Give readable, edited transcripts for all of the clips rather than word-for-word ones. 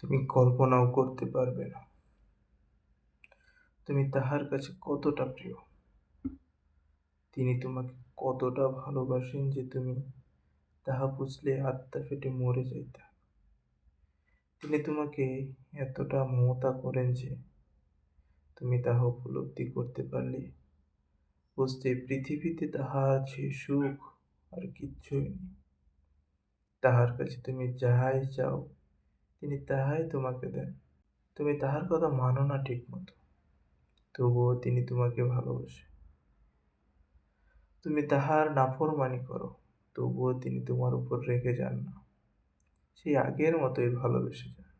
তুমি কল্পনাও করতে পারবে না তুমি তাহার কাছে কতটা প্রিয়। তিনি তোমাকে কতটা ভালোবাসেন যে তুমি তাহা বুঝলে আত্মা ফেটে মরে যাইতা। তিনি তোমাকে এতটা মমতা করেন যে তুমি তাহা উপলব্ধি করতে পারলে বুঝতে পৃথিবীতে তাহার যে সুখ আর কিচ্ছুই নেই। তাহার কাছে তুমি যাহাই চাও তিনি তাহাই তোমাকে দেন। তুমি তাহার কথা মানো না ঠিক মতো, তবুও তিনি তোমাকে ভালোবাসে। তুমি তাহার নাফরমানি করো, তবুও তিনি তোমার উপর রেগে যান না, সেই আগের মতোই ভালোবেসে যান।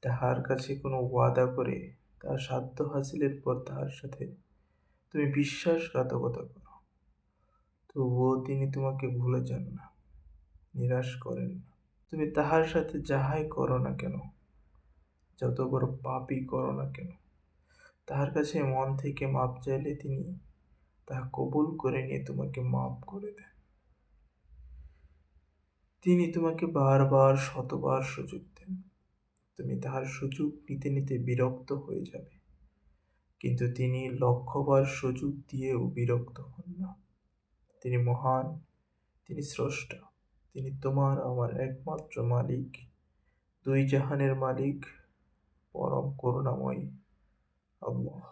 তাহার কাছে কোনো ওয়াদা করে তার সাধ্য হাসিলের পর তাহার সাথে তুমি বিশ্বাসঘাতকতা করো, তবুও তিনি তোমাকে ভুলে যান না, নিরাশ করেন না। তুমি তাহার সাথে যাহাই করো না কেন, যত বড় পাপই করো না কেন, তাহার কাছে মন থেকে মাপ চাইলে তিনি তাহা কবুল করে নিয়ে তোমাকে মাপ করে দেন। তিনি তোমাকে বারবার শতবার সুযোগ দেন। তুমি তাহার সুযোগ নিতে নিতে বিরক্ত হয়ে যাবে, কিন্তু তিনি লক্ষবার সুযোগ দিয়েও বিরক্ত হন না। তিনি মহান, তিনি স্রষ্টা, তিনি তোমার আমার একমাত্র মালিক, দুই জাহানের মালিক, পরম করুণাময় আল্লাহ।